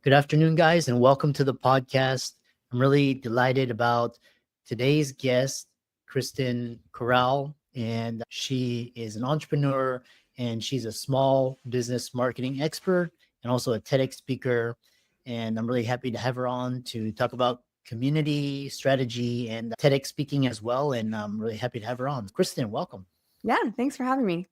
Good afternoon, guys, and welcome to the podcast. I'm really delighted about today's guest, Kristen Corral, and she is an entrepreneur and she's a small business marketing expert and also a TEDx speaker. And I'm really happy to have her on to talk about community strategy and TEDx speaking as well. And I'm really happy to have her on. Kristen, welcome. Yeah, thanks for having me.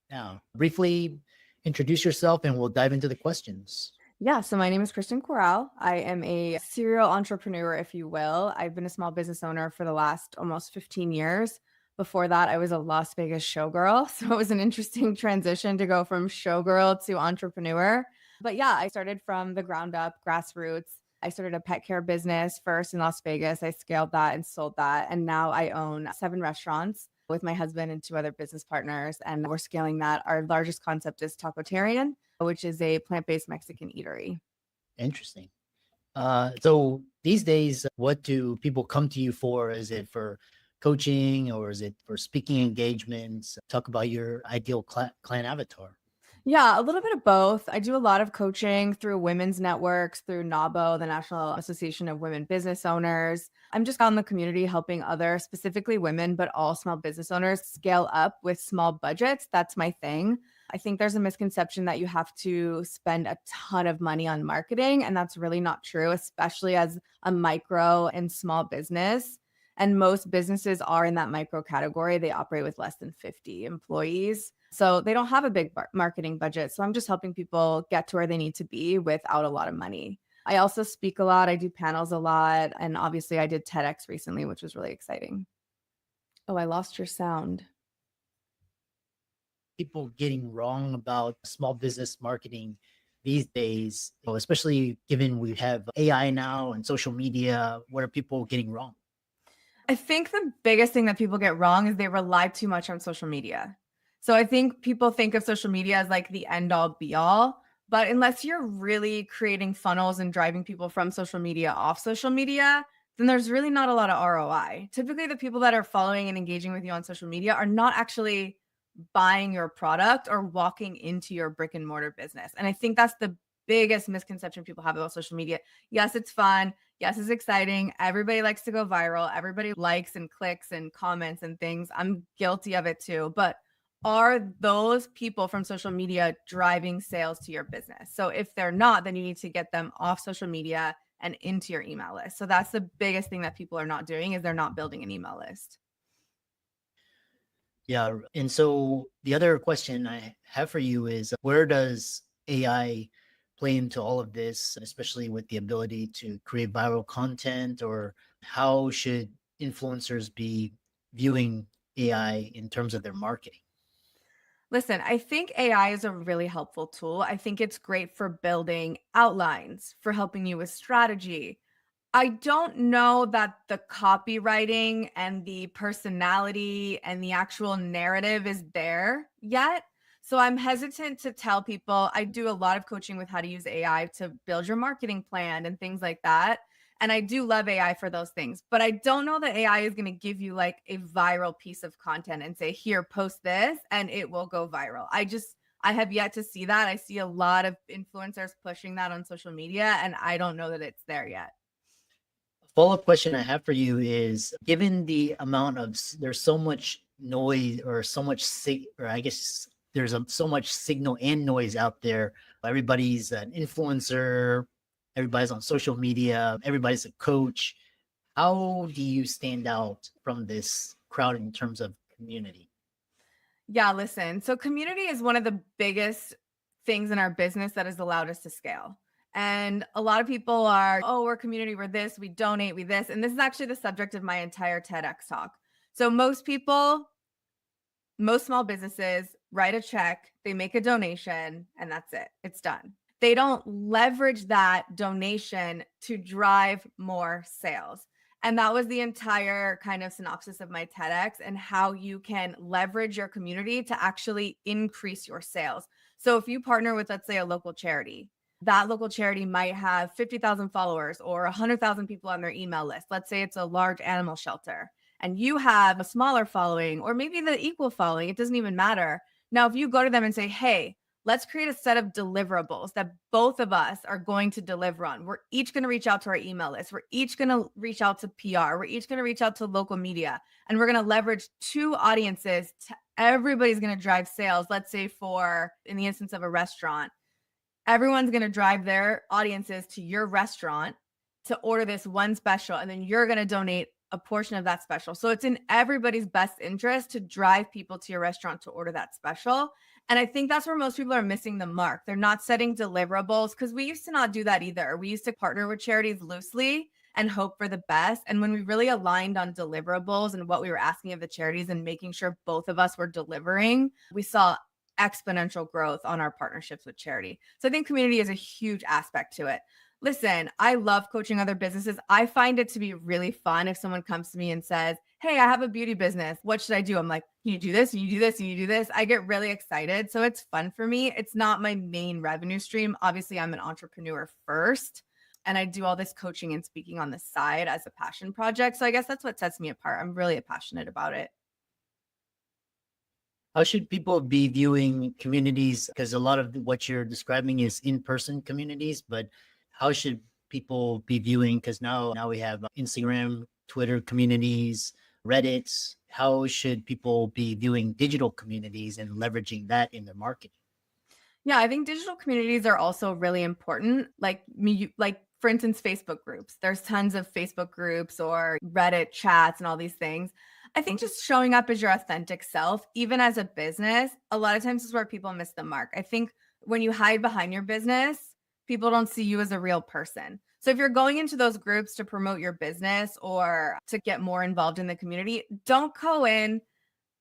Now, briefly introduce yourself and we'll dive into the questions. Yeah, so my name is Kristen Corral. I am a serial entrepreneur, if you will. I've been a small business owner for the last almost 15 years. Before that, I was a Las Vegas showgirl. So it was an interesting transition to go from showgirl to entrepreneur. But yeah, I started from the ground up, grassroots. I started a pet care business first in Las Vegas. I scaled that and sold that. And now I own 7 restaurants with my husband and 2 other business partners. And we're scaling that. Our largest concept is Tacoarian, which is a plant-based Mexican eatery. Interesting. So these days, what do people come to you for? Is it for coaching or is it for speaking engagements? Talk about your ideal client avatar. Yeah, a little bit of both. I do a lot of coaching through women's networks, through NABO, the National Association of Women Business Owners. I'm just out in the community helping other, specifically women, but all small business owners scale up with small budgets. That's my thing. I think there's a misconception that you have to spend a ton of money on marketing, and that's really not true, especially as a micro and small business. And most businesses are in that micro category. They operate with less than 50 employees. So they don't have a big marketing budget. So I'm just helping people get to where they need to be without a lot of money. I also speak a lot. I do panels a lot. And obviously I did TEDx recently, which was really exciting. Oh, I lost your sound. People getting wrong about small business marketing these days, especially given we have AI now and social media. What are people getting wrong? I think the biggest thing that people get wrong is they rely too much on social media. So I think people think of social media as like the end all be all, but unless you're really creating funnels and driving people from social media off social media, then there's really not a lot of ROI. Typically, the people that are following and engaging with you on social media are not actually buying your product or walking into your brick and mortar business. And I think that's the biggest misconception people have about social media. Yes, it's fun. Yes, it's exciting. Everybody likes to go viral. Everybody likes and clicks and comments and things. I'm guilty of it too. But are those people from social media driving sales to your business? So if they're not, then you need to get them off social media and into your email list. So that's the biggest thing that people are not doing is they're not building an email list. Yeah. And so the other question I have for you is where does AI play into all of this, especially with the ability to create viral content, or how should influencers be viewing AI in terms of their marketing? Listen, I think AI is a really helpful tool. I think it's great for building outlines, for helping you with strategy. I don't know that the copywriting and the personality and the actual narrative is there yet. So I'm hesitant to tell people. I do a lot of coaching with how to use AI to build your marketing plan and things like that. And I do love AI for those things, but I don't know that AI is going to give you like a viral piece of content and say, here, post this and it will go viral. I have yet to see that. I see a lot of influencers pushing that on social media, and I don't know that it's there yet. Follow-up question I have for you is, given the amount of, there's so much noise or so much, or I guess there's so much signal and noise out there. Everybody's an influencer, everybody's on social media, everybody's a coach. How do you stand out from this crowd in terms of community? Yeah, listen. So community is one of the biggest things in our business that has allowed us to scale. And a lot of people are, oh, we're community, we're this, we donate, we this. And this is actually the subject of my entire TEDx talk. So most small businesses write a check, they make a donation, and that's it. It's done. They don't leverage that donation to drive more sales. And that was the entire kind of synopsis of my TEDx and how you can leverage your community to actually increase your sales. So if you partner with, let's say, a local charity, that local charity might have 50,000 followers or 100,000 people on their email list. Let's say it's a large animal shelter and you have a smaller following or maybe the equal following. It doesn't even matter. Now, if you go to them and say, hey, let's create a set of deliverables that both of us are going to deliver on. We're each going to reach out to our email list. We're each going to reach out to PR. We're each going to reach out to local media. And we're going to leverage two audiences. Everybody's going to drive sales. Let's say for, in the instance of a restaurant, everyone's going to drive their audiences to your restaurant to order this one special. And then you're going to donate a portion of that special. So it's in everybody's best interest to drive people to your restaurant to order that special. And I think that's where most people are missing the mark. They're not setting deliverables, because we used to not do that either. We used to partner with charities loosely and hope for the best. And when we really aligned on deliverables and what we were asking of the charities and making sure both of us were delivering, we saw exponential growth on our partnerships with charity. So I think community is a huge aspect to it. Listen, I love coaching other businesses. I find it to be really fun if someone comes to me and says, hey, I have a beauty business. What should I do? I'm like, you do this, you do this, and you do this. I get really excited. So it's fun for me. It's not my main revenue stream. Obviously, I'm an entrepreneur first, and I do all this coaching and speaking on the side as a passion project. So I guess that's what sets me apart. I'm really passionate about it. How should people be viewing communities? Because a lot of what you're describing is in-person communities, but how should people be viewing? Because now we have Instagram, Twitter communities, Reddits. How should people be viewing digital communities and leveraging that in their marketing? Yeah, I think digital communities are also really important. Like for instance, Facebook groups. There's tons of Facebook groups or Reddit chats and all these things. I think just showing up as your authentic self, even as a business, a lot of times is where people miss the mark. I think when you hide behind your business, people don't see you as a real person. So if you're going into those groups to promote your business or to get more involved in the community, don't go in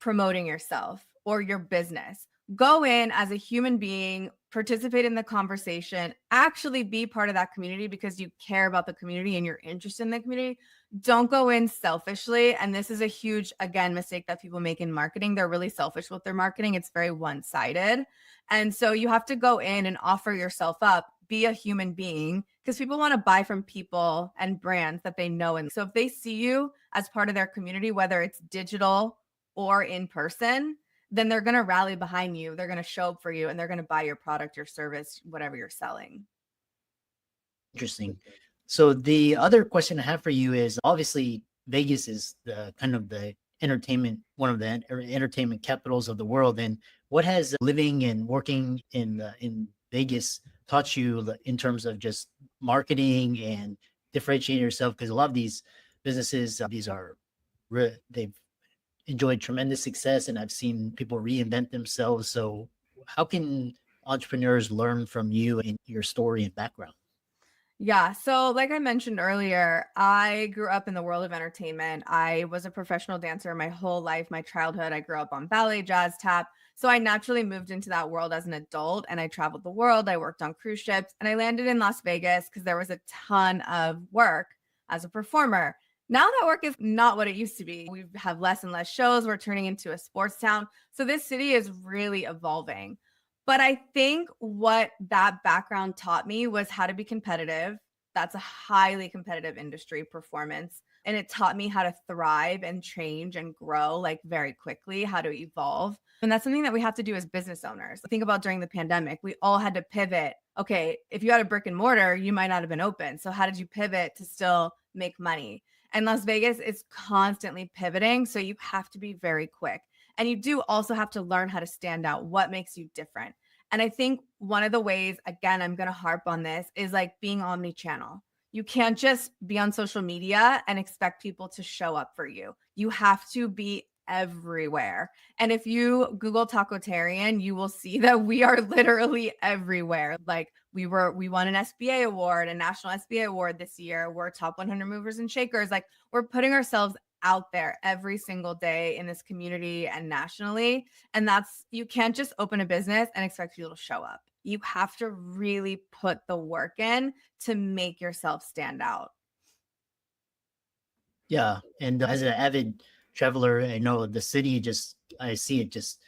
promoting yourself or your business. Go in as a human being, participate in the conversation, actually be part of that community because you care about the community and you're interested in the community. Don't go in selfishly. And this is a huge, again, mistake that people make in marketing. They're really selfish with their marketing. It's very one-sided. And so you have to go in and offer yourself up, be a human being, because people want to buy from people and brands that they know. And so if they see you as part of their community, whether it's digital or in person, then they're going to rally behind you. They're going to show up for you and they're going to buy your product, your service, whatever you're selling. Interesting. So the other question I have for you is, obviously Vegas is the kind of the entertainment, one of the entertainment capitals of the world. And what has living and working in Vegas taught you in terms of just marketing and differentiating yourself? Because a lot of these businesses, they've enjoyed tremendous success, and I've seen people reinvent themselves. So how can entrepreneurs learn from you and your story and background? Yeah. So, like I mentioned earlier, I grew up in the world of entertainment. I was a professional dancer my whole life, my childhood. I grew up on ballet, jazz, tap. So, I naturally moved into that world as an adult and I traveled the world. I worked on cruise ships and I landed in Las Vegas because there was a ton of work as a performer. Now that work is not what it used to be. We have less and less shows. We're turning into a sports town. So, this city is really evolving. But I think what that background taught me was how to be competitive. That's a highly competitive industry, performance. And it taught me how to thrive and change and grow like very quickly, how to evolve. And that's something that we have to do as business owners. Think about during the pandemic, we all had to pivot. Okay, if you had a brick and mortar, you might not have been open. So how did you pivot to still make money? And Las Vegas is constantly pivoting. So you have to be very quick. And you do also have to learn how to stand out. What makes you different? And I think one of the ways, again, I'm going to harp on this, is like being omni-channel. You can't just be on social media and expect people to show up for you. You have to be everywhere. And if you Google Tacoarian, you will see that we are literally everywhere. Like we won an SBA award, a national SBA award this year. We're top 100 movers and shakers. Like we're putting ourselves out there every single day in this community and nationally. And you can't just open a business and expect people to show up. You have to really put the work in to make yourself stand out. Yeah. And as an avid traveler, I know the city I see it just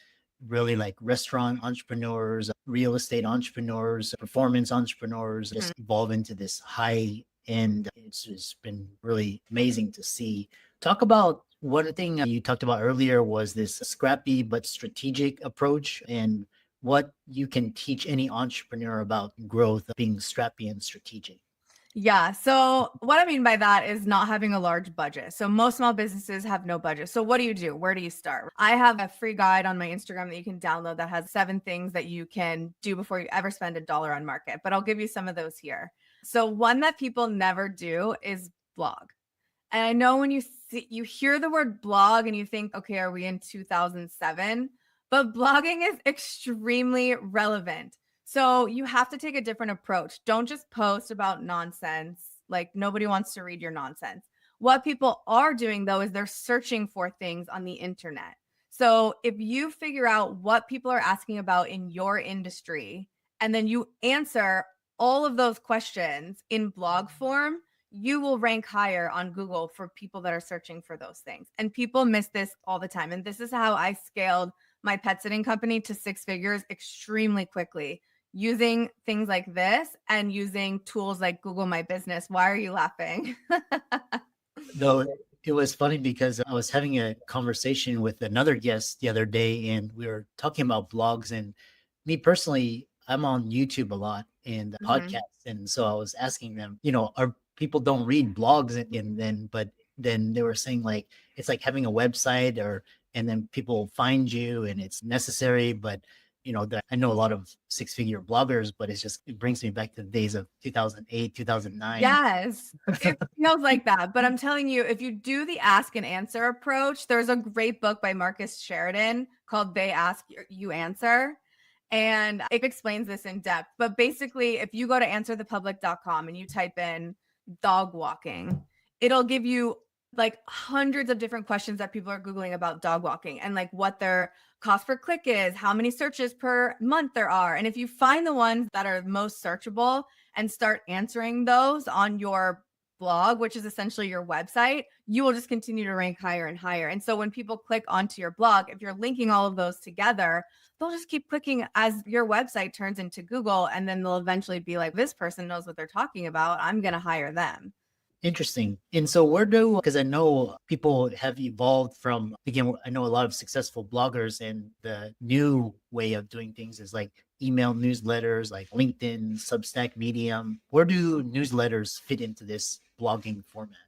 really like restaurant entrepreneurs, real estate entrepreneurs, performance entrepreneurs just evolve into this high end. It's just been really amazing to see. Talk about one thing you talked about earlier was this scrappy but strategic approach. And what you can teach any entrepreneur about growth, being scrappy and strategic. Yeah. So what I mean by that is not having a large budget. So most small businesses have no budget. So what do you do? Where do you start? I have a free guide on my Instagram that you can download that has 7 things that you can do before you ever spend $1 on market, but I'll give you some of those here. So one that people never do is blog. And I know when you hear the word blog and you think, okay, are we in 2007? But blogging is extremely relevant. So you have to take a different approach. Don't just post about nonsense. Like nobody wants to read your nonsense. What people are doing though is they're searching for things on the internet. So if you figure out what people are asking about in your industry and then you answer all of those questions in blog form, you will rank higher on Google for people that are searching for those things. And people miss this all the time. And this is how I scaled my pet sitting company to 6 figures extremely quickly, using things like this and using tools like Google My Business. Why are you laughing? Though it was funny because I was having a conversation with another guest the other day, and we were talking about blogs. And me personally, I'm on YouTube a lot and podcasts, and so I was asking them, are people don't read blogs, and then but then they were saying like it's like having a website, and then people find you and it's necessary, but that I know a lot of 6-figure bloggers, but it brings me back to the days of 2008, 2009. Yes, it feels like that. But I'm telling you, if you do the ask and answer approach, there's a great book by Marcus Sheridan called They Ask, You Answer. And it explains this in depth. But basically, if you go to answerthepublic.com and you type in dog walking, it'll give you like hundreds of different questions that people are Googling about dog walking and like what their cost per click is, how many searches per month there are. And if you find the ones that are most searchable and start answering those on your blog, which is essentially your website, you will just continue to rank higher and higher. And so when people click onto your blog, if you're linking all of those together, they'll just keep clicking as your website turns into Google. And then they'll eventually be like, this person knows what they're talking about. I'm going to hire them. Interesting. And so because I know people have evolved from, again, I know a lot of successful bloggers, and the new way of doing things is like email newsletters, like LinkedIn, Substack, Medium. Where do newsletters fit into this blogging format?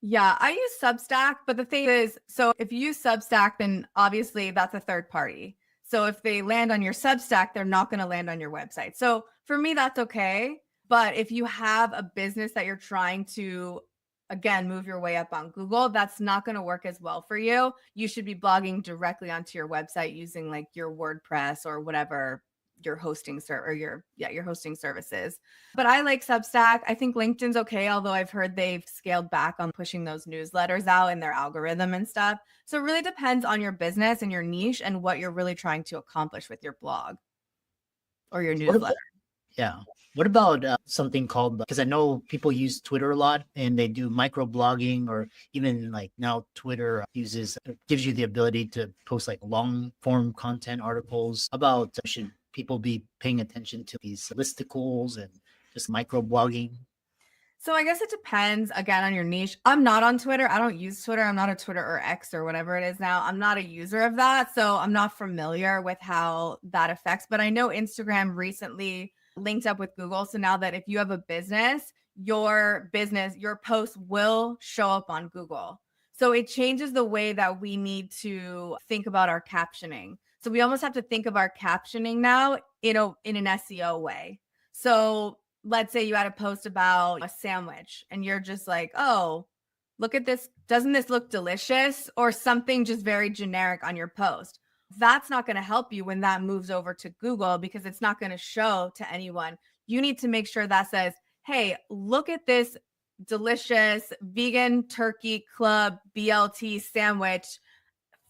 Yeah, I use Substack, but the thing is, so if you use Substack, then obviously that's a third party. So if they land on your Substack, they're not going to land on your website. So for me, that's okay. But if you have a business that you're trying to, again, move your way up on Google, that's not going to work as well for you. You should be blogging directly onto your website using like your WordPress or whatever your hosting your hosting services. But I like Substack. I think LinkedIn's okay, although I've heard they've scaled back on pushing those newsletters out in their algorithm and stuff. So it really depends on your business and your niche and what you're really trying to accomplish with your blog or your newsletter. Yeah. What about something called, because I know people use Twitter a lot and they do microblogging, or even like now Twitter gives you the ability to post like long form content articles about, should people be paying attention to these listicles and just microblogging? So I guess it depends again on your niche. I'm not on Twitter. I don't use Twitter. I'm not a Twitter or X or whatever it is now. I'm not a user of that. So I'm not familiar with how that affects, but I know Instagram recently linked up with Google. So now that if you have a business, your post will show up on Google. So it changes the way that we need to think about our captioning. So we almost have to think of our captioning now, in an SEO way. So let's say you had a post about a sandwich and you're just like, oh, look at this. Doesn't this look delicious? Or something just very generic on your post. That's not going to help you when that moves over to Google, because it's not going to show to anyone. You need to make sure that says, hey, look at this delicious vegan turkey club BLT sandwich.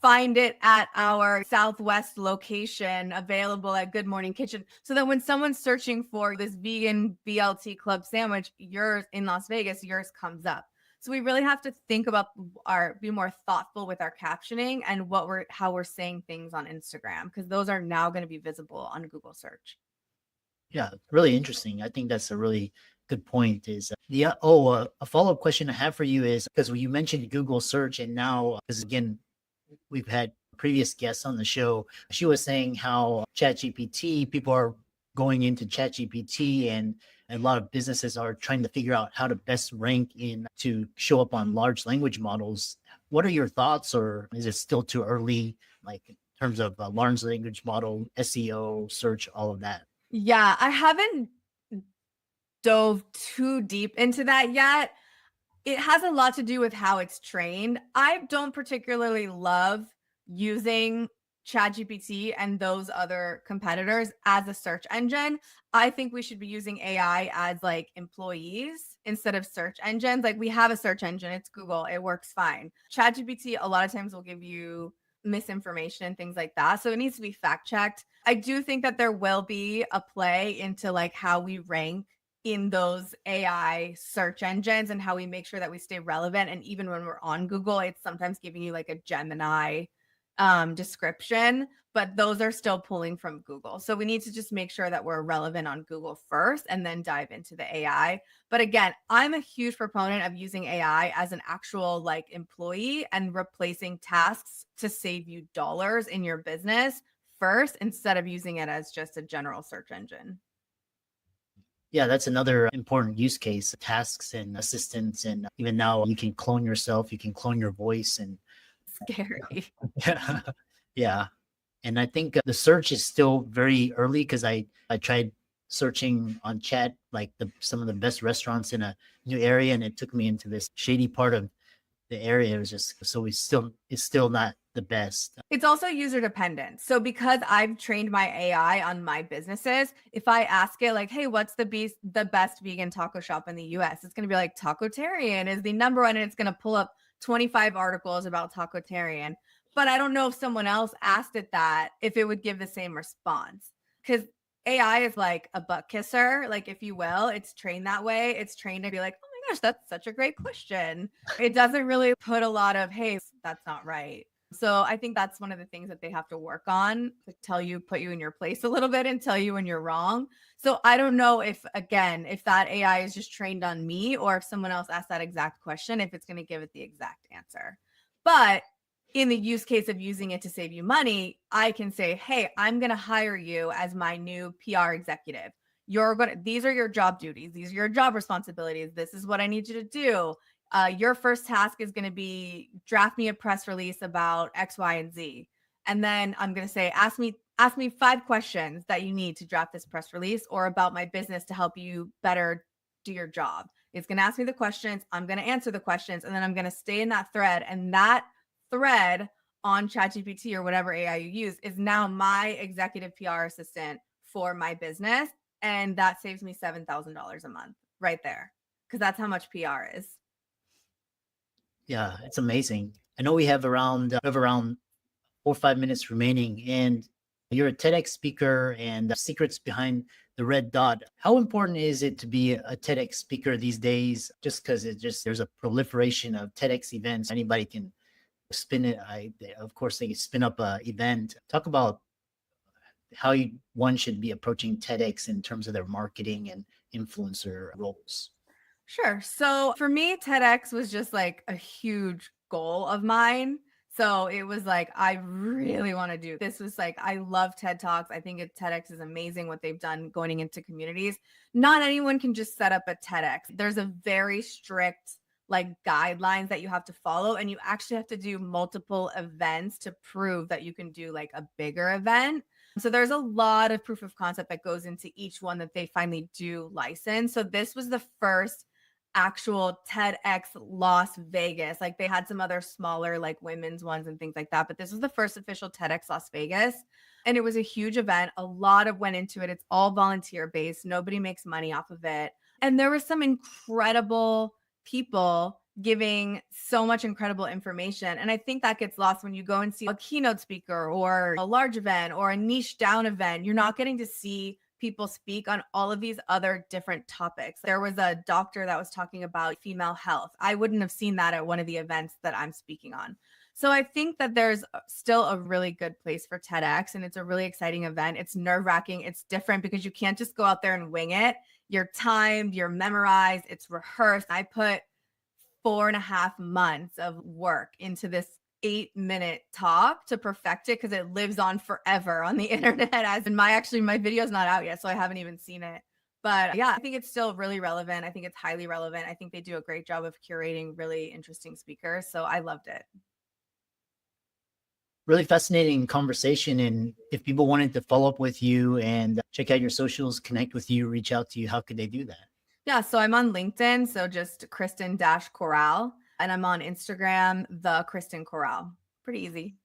Find it at our Southwest location, available at Good Morning Kitchen. So that when someone's searching for this vegan BLT club sandwich, yours in Las Vegas, yours comes up. So we really have to think about be more thoughtful with our captioning and how we're saying things on Instagram, because those are now going to be visible on Google search. Yeah, really interesting. I think that's a really good point. A follow-up question I have for you is, because you mentioned Google search, and now, because again, we've had previous guest on the show, she was saying how ChatGPT, people are going into ChatGPT, and a lot of businesses are trying to figure out how to best rank in to show up on large language models. What are your thoughts, or is it still too early, like in terms of large language model, SEO, search, all of that? Yeah, I haven't dove too deep into that yet. It has a lot to do with how it's trained. I don't particularly love using ChatGPT and those other competitors as a search engine. I think we should be using AI as like employees instead of search engines. Like we have a search engine, it's Google, it works fine. ChatGPT a lot of times will give you misinformation and things like that. So it needs to be fact checked. I do think that there will be a play into like how we rank in those AI search engines and how we make sure that we stay relevant. And even when we're on Google, it's sometimes giving you like a Gemini description, but those are still pulling from Google. So we need to just make sure that we're relevant on Google first and then dive into the AI. But again, I'm a huge proponent of using AI as an actual like employee and replacing tasks to save you dollars in your business first, instead of using it as just a general search engine. Yeah, that's another important use case, tasks and assistants. And even now you can clone yourself, you can clone your voice, and Scary. yeah. Yeah. And I think the search is still very early, because I tried searching on chat, like some of the best restaurants in a new area, and it took me into this shady part of the area. It was just, so it's still not the best. It's also user dependent. So because I've trained my AI on my businesses, if I ask it like, hey, what's the best vegan taco shop in the US? It's going to be like Tacoarian is the number one, and it's going to pull up 25 articles about Tacoarian. But I don't know if someone else asked it that, if it would give the same response. Because AI is like a butt kisser, like if you will. It's trained that way. It's trained to be like, oh my gosh, that's such a great question. It doesn't really put a lot of, hey, that's not right. So I think that's one of the things that they have to work on, to put you in your place a little bit and tell you when you're wrong. So I don't know if that AI is just trained on me, or if someone else asked that exact question, if it's going to give it the exact answer. But in the use case of using it to save you money, I can say, hey, I'm going to hire you as my new PR executive. These are your job duties. These are your job responsibilities. This is what I need you to do. Your first task is going to be draft me a press release about X, Y, and Z. And then I'm going to say, ask me 5 questions that you need to draft this press release, or about my business to help you better do your job. It's going to ask me the questions. I'm going to answer the questions, and then I'm going to stay in that thread. And that thread on ChatGPT or whatever AI you use is now my executive PR assistant for my business. And that saves me $7,000 a month right there, because that's how much PR is. Yeah, it's amazing. I know we have around 4 or 5 minutes remaining, and you're a TEDx speaker, and the secrets behind the red dot. How important is it to be a TEDx speaker these days? Just because there's a proliferation of TEDx events. Anybody can spin it. Of course, they can spin up a event. Talk about how one should be approaching TEDx in terms of their marketing and influencer roles. Sure. So for me, TEDx was just like a huge goal of mine. So it was like, I really want to do this. Was like, I love TED Talks. I think TEDx is amazing what they've done going into communities. Not anyone can just set up a TEDx. There's a very strict like guidelines that you have to follow, and you actually have to do multiple events to prove that you can do like a bigger event. So there's a lot of proof of concept that goes into each one that they finally do license. So this was the first actual TEDx Las Vegas. Like they had some other smaller like women's ones and things like that, but this was the first official TEDx Las Vegas. And it was a huge event. A lot of went into it. It's all volunteer based. Nobody makes money off of it. And there were some incredible people giving so much incredible information. And I think that gets lost when you go and see a keynote speaker or a large event or a niche down event. You're not getting to see people speak on all of these other different topics. There was a doctor that was talking about female health. I wouldn't have seen that at one of the events that I'm speaking on. So I think that there's still a really good place for TEDx, and it's a really exciting event. It's nerve-wracking. It's different because you can't just go out there and wing it. You're timed, you're memorized, it's rehearsed. I put 4.5 months of work into this 8-minute talk to perfect it because it lives on forever on the internet. As in my video's not out yet, so I haven't even seen it. But yeah, I think it's still really relevant. I think it's highly relevant. I think they do a great job of curating really interesting speakers. So I loved it. Really fascinating conversation. And if people wanted to follow up with you and check out your socials, connect with you, reach out to you, how could they do that? Yeah, so I'm on LinkedIn, so just Kristen-Corral, and I'm on Instagram, the Kristen Corral. Pretty easy.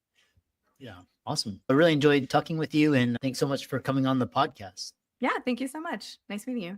Yeah, awesome. I really enjoyed talking with you, and thanks so much for coming on the podcast. Yeah, thank you so much. Nice meeting you.